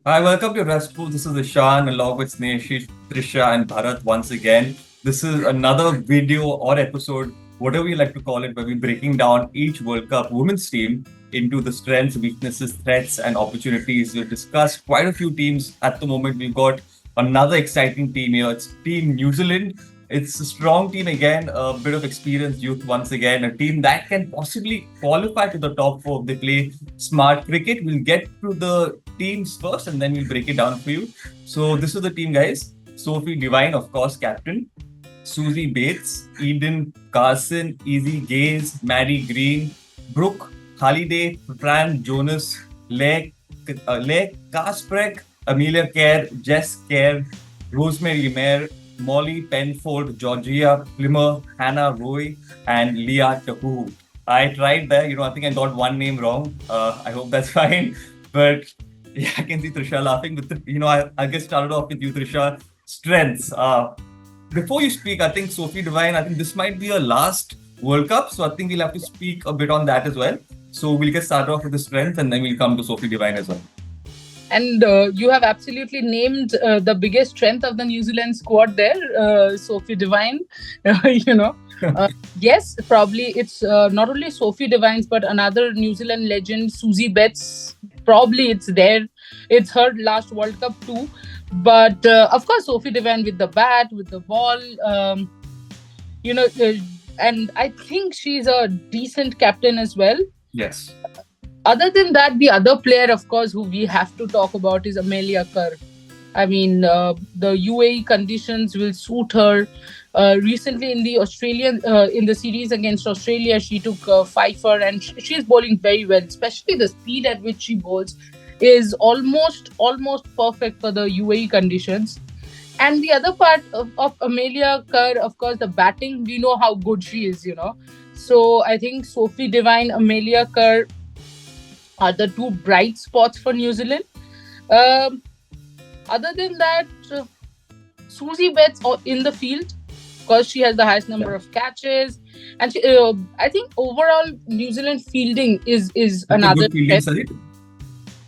Hi, welcome to RevSportz. This is Ishan along with Snehashi, Trisha, and Bharat once again. This is another video or episode, whatever you like to call it, where we're breaking down each World Cup women's team into the strengths, weaknesses, threats, and opportunities. We've discussed quite a few teams at the moment. We've got another exciting team here. It's Team New Zealand. It's a strong team again, a bit of experienced youth once again, a team that can possibly qualify to the top four if they play smart cricket. We'll get to the teams first and then we'll break it down for you. So this is the team, guys. Sophie Devine, of course, captain. Susie Bates, Eden Carson, Easy Gaze, Maddie Green, Brooke Halliday, Fran Jonas, Le Kasprek, Amelia Kerr, Jess Kerr, Rosemary Mayer, Molly Penfold, Georgia Plimmer, Hannah Roy, and Leah Tahu. I tried there, I think I got one name wrong. I hope that's fine. But yeah, I can see Trisha laughing. But I'll get started off with you, Trisha. Strengths. Before you speak, I think Sophie Devine, I think this might be your last World Cup. So I think we'll have to speak a bit on that as well. So we'll get started off with the strength and then we'll come to Sophie Devine as well. And you have absolutely named the biggest strength of the New Zealand squad there, Sophie Devine. Yes, probably it's not only Sophie Devine's, but another New Zealand legend, Susie Betts. Probably it's there. It's her last World Cup too. But of course, Sophie Devine with the bat, with the ball, and I think she's a decent captain as well. Yes. Other than that, the other player, of course, who we have to talk about is Amelia Kerr. I mean, the UAE conditions will suit her. Recently, in the series against Australia, she took fifer and she's bowling very well. Especially the speed at which she bowls is almost perfect for the UAE conditions. And the other part of Amelia Kerr, of course, the batting. We know how good she is, So I think Sophie Devine, Amelia Kerr are the two bright spots for New Zealand. Other than that, Susie Betts in the field because she has the highest number of catches, and I think overall New Zealand fielding is another strength.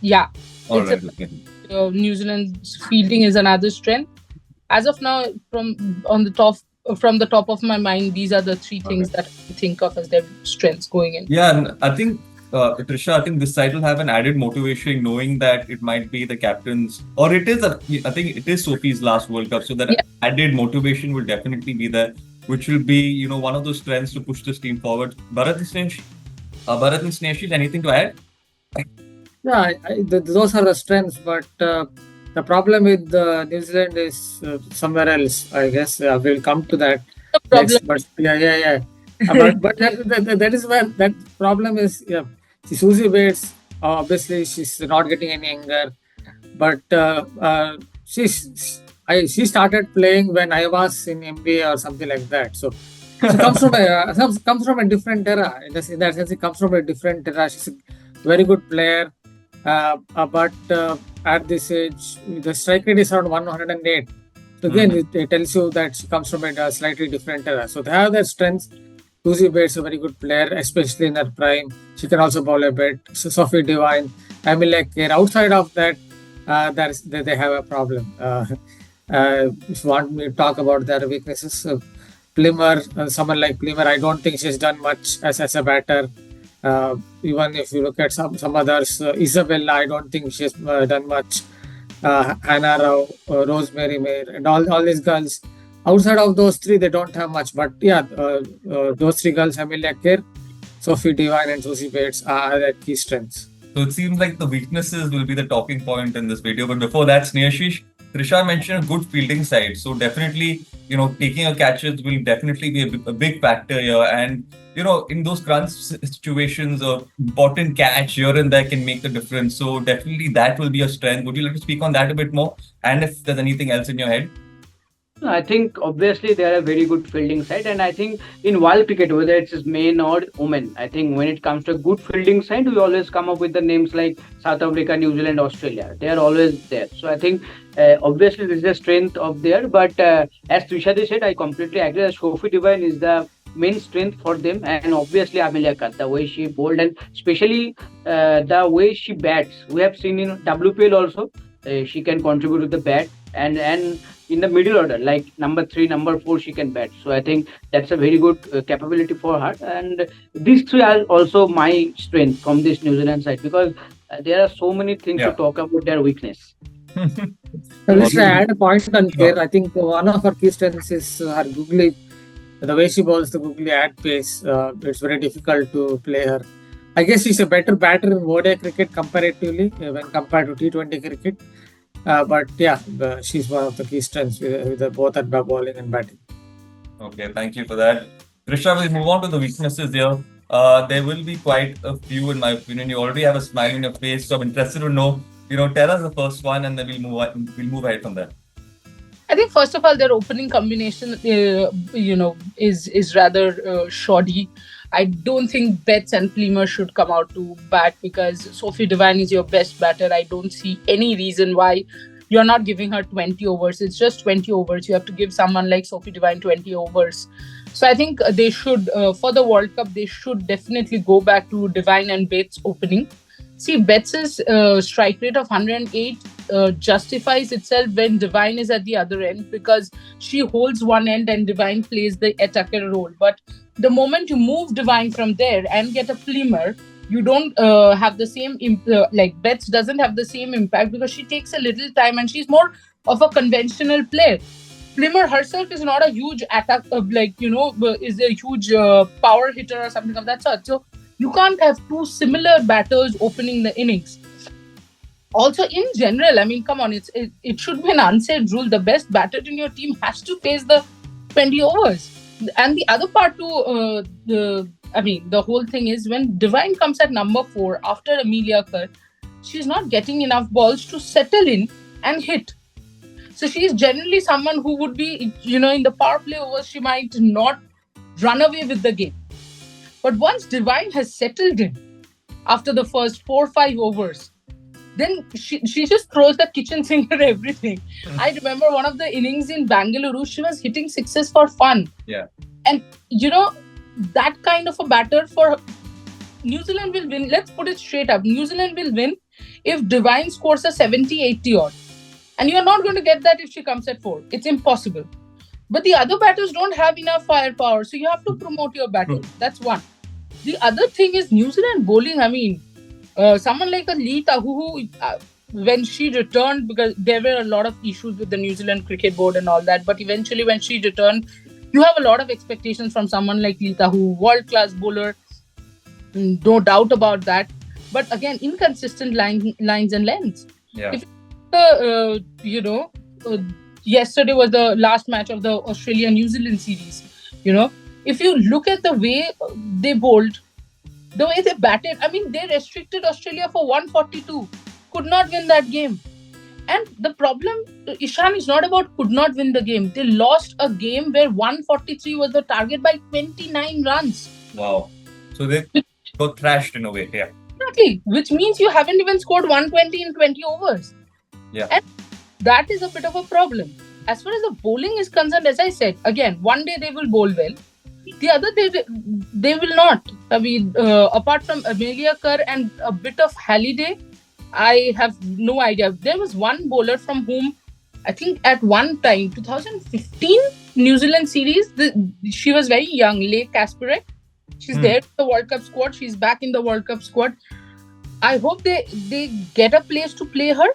Yeah, all right. New Zealand's fielding is another strength. As of now, from the top of my mind, these are the three things that I think of as their strengths going in. Yeah, and I think. Trisha, I think this side will have an added motivation knowing that it might be the captain's, or it is, I think it is Sophie's last World Cup. So that added motivation will definitely be there, which will be, one of those strengths to push this team forward. Bharat and Snehashi, anything to add? Yeah, those are the strengths, but the problem with New Zealand is somewhere else, I guess. We'll come to that next. But yeah. but that is where that problem is. Yeah. See, Susie Bates, obviously she's not getting any younger, but she started playing when I was in MBA or something like that. So she comes from a different era. In that sense, it comes from a different era. She's a very good player, but at this age, the strike rate is around 108. So again, it tells you that she comes from a slightly different era. So they have their strengths. Susie Bates is a very good player, especially in her prime. She can also bowl a bit. So Sophie Devine, Amelia Kerr. Outside of that, they have a problem. If you want me to talk about their weaknesses, Plimmer, someone like Plimmer, I don't think she's done much as a batter. Even if you look at some others, Isabella, I don't think she's done much. Hannah Rao, Rosemary Mayer, and all these girls. Outside of those three, they don't have much. But yeah, those three girls, Amelia Kerr, Sophie Devine, and Susie Bates are their key strengths. So it seems like the weaknesses will be the talking point in this video. But before that, Snehashi, Trisha mentioned a good fielding side. So definitely, taking a catches will definitely be a big factor here. And, in those crunch situations, an important catch here and there can make the difference. So definitely that will be a strength. Would you like to speak on that a bit more? And if there's anything else in your head? I think obviously they are a very good fielding side, and I think in world cricket, whether it's men or women, I think when it comes to a good fielding side, we always come up with the names like South Africa, New Zealand, Australia. They are always there. So I think obviously this is a strength of there. But as Trishadi said, I completely agree that Sophie Devine is the main strength for them, and obviously Amelia Kerr, the way she bowled and especially the way she bats. We have seen in WPL also. she can contribute with the bat, and in the middle order, like number 3, number 4, she can bat. So I think that's a very good capability for her. And these three are also my strength from this New Zealand side, because there are so many things to talk about their weakness. Just to add a point on here, I think one of her key strengths is her googly, the way she bowls the googly at pace. It's very difficult to play her. I guess she's a better batter in ODI cricket comparatively when compared to T20 cricket. But yeah, she's one of the key strengths with both at bowling and batting. Okay, thank you for that. Trisha, we'll move on to the weaknesses here. There will be quite a few, in my opinion. You already have a smile on your face, so I'm interested to know. Tell us the first one, and then we'll move ahead from there. I think first of all, their opening combination, is rather shoddy. I don't think Betts and Plemer should come out to bat, because Sophie Devine is your best batter. I don't see any reason why you're not giving her 20 overs. It's just 20 overs. You have to give someone like Sophie Devine 20 overs. So I think they should, for the World Cup, they should definitely go back to Devine and Betts opening. See, Betts' strike rate of 108 justifies itself when Devine is at the other end, because she holds one end and Devine plays the attacker role. But the moment you move Devine from there and get a Plemer, you don't have the same, like Betts doesn't have the same impact, because she takes a little time and she's more of a conventional player. Plemer herself is not a huge attack, is a huge power hitter or something of that sort. So you can't have two similar batters opening the innings. Also, in general, I mean, come on, it should be an unsaid rule. The best batter in your team has to face the 20 overs. And the other part too, the whole thing is, when Devine comes at number 4 after Amelia Kerr, she's not getting enough balls to settle in and hit. So she is generally someone who would be, in the power play overs, she might not run away with the game. But once Devine has settled in after the first 4 or 5 overs, then she just throws the kitchen sink at everything. I remember one of the innings in Bangalore, she was hitting sixes for fun. Yeah. And, that kind of a batter for New Zealand will win. Let's put it straight up. New Zealand will win if Devine scores a 70, 80 odd. And you're not going to get that if she comes at 4. It's impossible. But the other batters don't have enough firepower. So you have to promote your batter. That's one. The other thing is New Zealand bowling. I mean, someone like a Lee Tahuhu, when she returned, because there were a lot of issues with the New Zealand Cricket Board and all that, but eventually when she returned, you have a lot of expectations from someone like Lee Tahuhu, world-class bowler, no doubt about that. But again, inconsistent lines and lengths. Yeah. Yesterday was the last match of the Australia-New Zealand series. If you look at the way they bowled, the way they batted, I mean, they restricted Australia for 142. Could not win that game. And the problem, Ishan, is not about could not win the game. They lost a game where 143 was the target by 29 runs. Wow. So they got thrashed in a way. Yeah. Exactly. Which means you haven't even scored 120 in 20 overs. Yeah. And that is a bit of a problem. As far as the bowling is concerned, as I said, again, one day they will bowl well. The other day, they will not. I mean, apart from Amelia Kerr and a bit of Halliday, I have no idea. There was one bowler from whom, I think at one time, 2015 New Zealand series, she was very young, Leigh Kasparek. She's there in the World Cup squad. She's back in the World Cup squad. I hope they get a place to play her.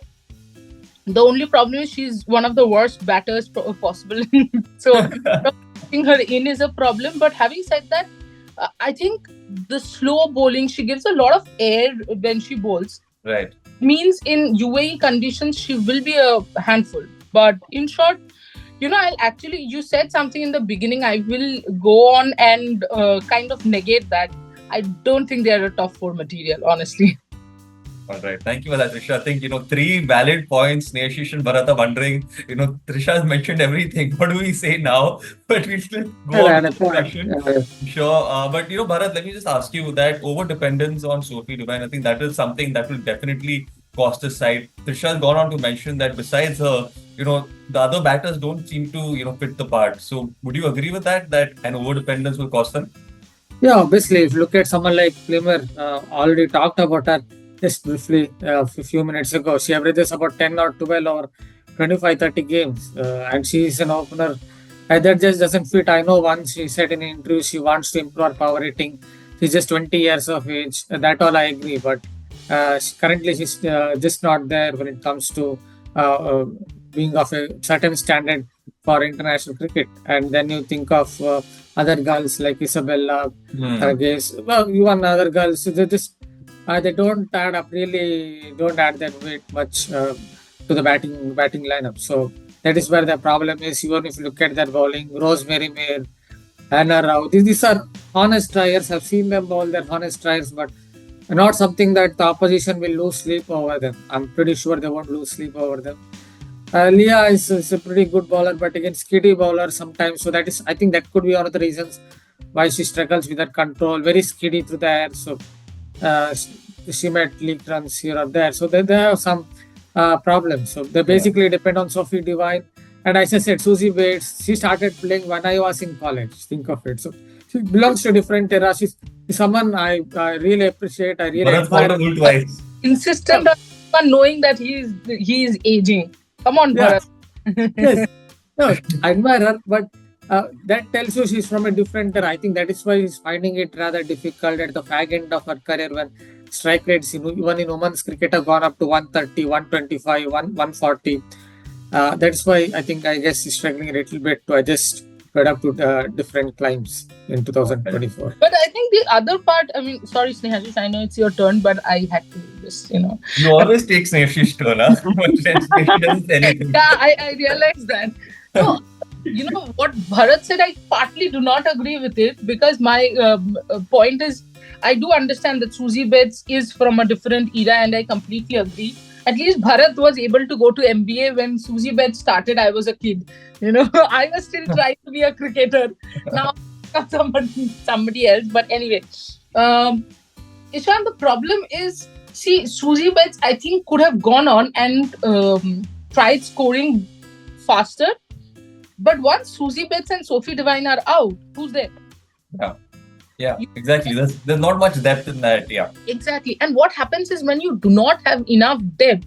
The only problem is she's one of the worst batters possible. So putting her in is a problem. But having said that, I think the slow bowling, she gives a lot of air when she bowls. Right. Means in UAE conditions, she will be a handful. But in short, you said something in the beginning. I will go on and kind of negate that. I don't think they are a top 4 material, honestly. All right. Thank you for that, Trisha. I think, 3 valid points. Neshish and Bharat are wondering, Trisha has mentioned everything. What do we say now? But we'll still go on the discussion. Sure. But, Bharat, let me just ask you that over-dependence on Sophie Devine, I think that is something that will definitely cost the side. Trisha has gone on to mention that besides her, the other batters don't seem to, fit the part. So would you agree with that an over-dependence will cost them? Yeah, obviously, if you look at someone like Plemer, already talked about her. just briefly a few minutes ago. She averages about 10 or 12 or 25-30 games, and she is an opener. That just doesn't fit. I know once she said in an interview she wants to improve her power rating. She's just 20 years of age. That all I agree, but currently she's just not there when it comes to being of a certain standard for international cricket. And then you think of other girls like Isabella, Gaze, well, even other girls. They just they don't add up, really don't add that weight much to the batting lineup. So that is where the problem is. Even if you look at their bowling, Rosemary Mayer, Anna Rao, these are honest tryers. I've seen them bowl, they're honest tryers, but not something that the opposition will lose sleep over them. I'm pretty sure they won't lose sleep over them. Leah is a pretty good bowler, but again, skiddy bowler sometimes. So that is, I think that could be one of the reasons why she struggles with that control. Very skiddy through the air. So she might leak runs here or there. So they have some problems. So they basically depend on Sophie Devine. And as I said, Susie Bates, she started playing when I was in college. Think of it. So she belongs to a different era. She's someone I really appreciate. I really admire. Insistent on knowing that he is aging. Come on, Bharat. Yes. No, I admire her, but that tells you she's from a different era. I think that is why she's finding it rather difficult at the fag end of her career, when strike rates even in women's cricket have gone up to 130, 125, 140. That's why I guess she's struggling a little bit to adjust up to different climbs in 2024. But I think the other part, I mean, sorry, Snehashish, I know it's your turn, but I had to just, You always take Snehashish's turn, huh? She doesn't say anything. Yeah, I realized that. So, what Bharat said, I partly do not agree with it, because my point is, I do understand that Susie Bates is from a different era, and I completely agree. At least Bharat was able to go to MBA when Susie Bates started. I was a kid. I was still trying to be a cricketer. Now somebody else. But anyway, Ishan, the problem is, see, Susie Bates, I think, could have gone on and tried scoring faster. But once Susie Bates and Sophie Devine are out, who's there? Yeah, exactly. There's not much depth in that. Yeah, exactly. And what happens is, when you do not have enough depth,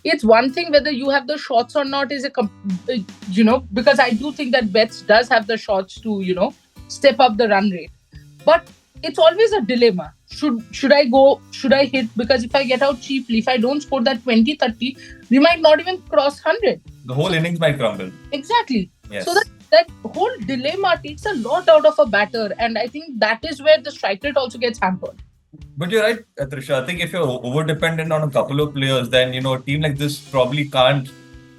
it's one thing whether you have the shots or not, because I do think that Bates does have the shots to, step up the run rate. But it's always a dilemma. Should I go? Should I hit? Because if I get out cheaply, if I don't score that 20, 30, we might not even cross 100. The whole innings might crumble. Exactly. Yes. So that whole dilemma takes a lot out of a batter, and I think that is where the strike rate also gets hampered. But you're right, Trisha. I think if you're over-dependent on a couple of players, then a team like this probably can't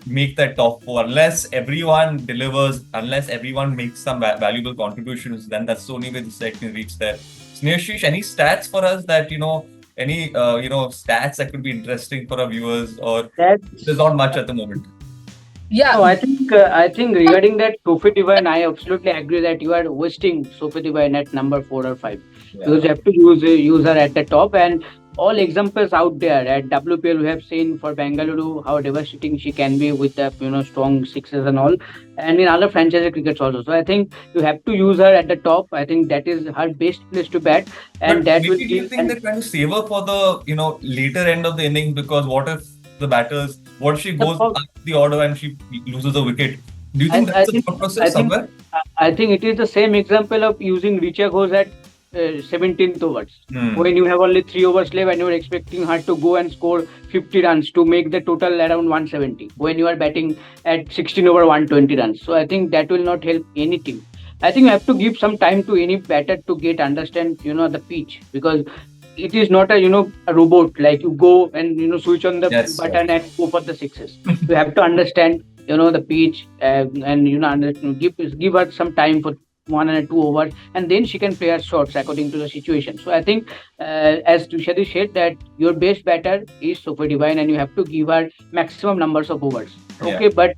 make that top four unless everyone delivers, unless everyone makes some valuable contributions. Then that's the only way the side can reach there. Snehashish, any stats for us that any stats that could be interesting for our viewers, or there's not much at the moment? Yeah. No, I think regarding that Sophie Devine, I absolutely agree that you are wasting Sophie Devine at number 4 or 5. Yeah. Because you have to use her at the top, and all examples out there at WPL we have seen for Bengaluru how devastating she can be with the strong sixes and all, and in other franchise crickets also. So I think you have to use her at the top. I think that is her best place to bat, and but that will. Do you think they're trying to save her for the later end of the inning? Because what if the batters, what if she goes up the order and she loses a wicket? Do you think that's a thought process somewhere? I think it is the same example of using Richa Ghosh at 17th overs. When you have only 3 overs left and you are expecting her to go and score 50 runs to make the total around 170 when you are batting at 16 over 120 runs. So I think that will not help any team. I think you have to give some time to any batter to understand the pitch, because it is not a robot like you go and switch on the button and go for the sixes. You have to understand the pitch and give her some time for 1 and 2 overs, and then she can play her shots according to the situation. So I think as Tushadi said, that your best batter is Sophie Devine and you have to give her maximum numbers of overs. Okay, but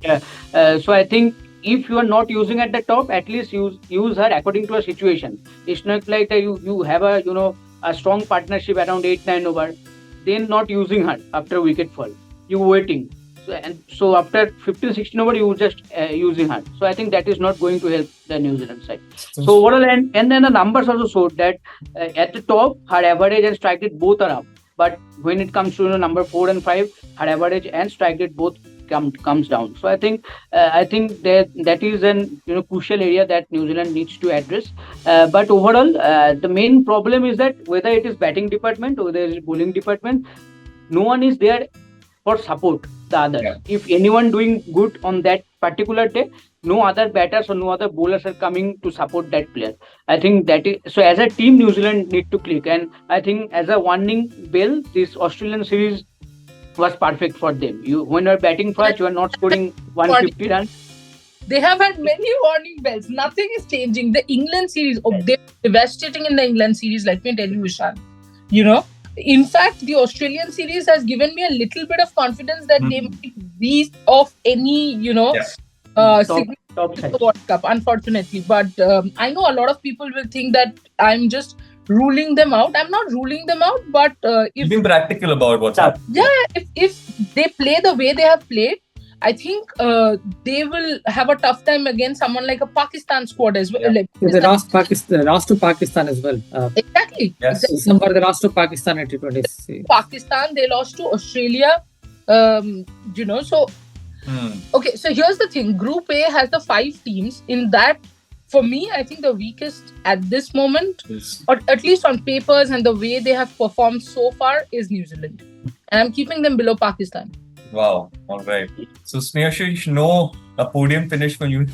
so I think if you are not using at the top, at least use her according to a situation. It's not like that you have a strong partnership around 8-9 over, then not using her after wicket fall. You waiting. So after 15-16 over, you just using her. So I think that is not going to help the New Zealand side. So overall, and then the numbers also showed that at the top, her average and strike rate both are up. but when it comes to number 4 and 5, her average and strike rate both comes down. So I think that is an crucial area that New Zealand needs to address. But overall, the main problem is that whether it is batting department or whether it is bowling department, no one is there for support the others. Yeah. If anyone doing good on that particular day, no other batters or no other bowlers are coming to support that player. I think that is so. As a team, New Zealand need to click, and I think as a warning bell, this Australian series was perfect for them. When you're batting first, you are not scoring 150 runs. They have had many warning bells. Nothing is changing. The England series, they're devastating in the England series. Let me tell you, Ishan. In fact, the Australian series has given me a little bit of confidence that they might be of any, Top significant World Cup, unfortunately. But I know a lot of people will think that I'm just ruling them out. I'm not ruling them out, but You've been practical about what's happening. Yeah, if they play the way they have played, I think they will have a tough time against someone like a Pakistan squad as well. Yeah. They lost to Pakistan as well. Exactly. Yes. December, they lost to Pakistan at T20. Pakistan, they lost to Australia. So okay, so here's the thing. Group A has the 5 teams. In that, for me, I think the weakest at this moment, or at least on papers and the way they have performed so far, is New Zealand. And I'm keeping them below Pakistan. Wow. All right. So Snehashi, no a podium finish for New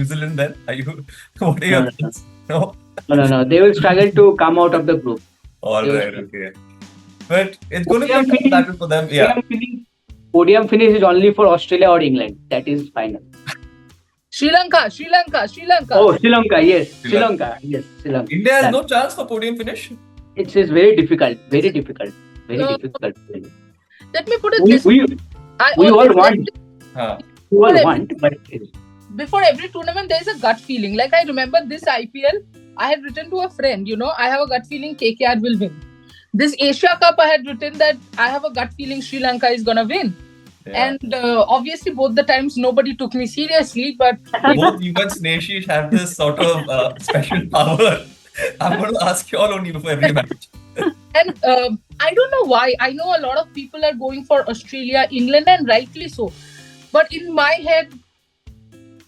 Zealand then? Are you? What are your thoughts? No. No. They will struggle to come out of the group. All right. Okay. But it's going to be a tough battle for them. Yeah. Podium finish is only for Australia or England. That is final. Sri Lanka. Oh, Sri Lanka. Yes. Sri Lanka. India has no chance for podium finish. It is very difficult. Very difficult. Let me put it this way. We all want. But before every tournament, there is a gut feeling. Like I remember this IPL, I had written to a friend, I have a gut feeling KKR will win. This Asia Cup, I had written that I have a gut feeling Sri Lanka is going to win. Yeah. And obviously, both the times, nobody took me seriously. But both you and Snehashi have this sort of special power. I'm going to ask you all only before every match. And I don't know why. I know a lot of people are going for Australia, England, and rightly so. But in my head,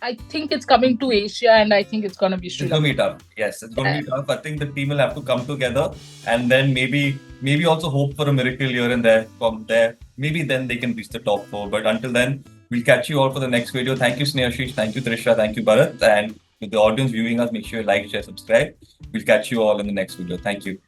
I think it's coming to Asia, and I think it's going to be Sri Lanka. It's going to be tough. Yes, it's going to be tough. I think the team will have to come together, and then maybe also hope for a miracle here and there from there. Maybe then they can reach the top 4. But until then, we'll catch you all for the next video. Thank you, Snehashi. Thank you, Trisha. Thank you, Bharat. And with the audience viewing us, make sure you like, share, subscribe. We'll catch you all in the next video. Thank you.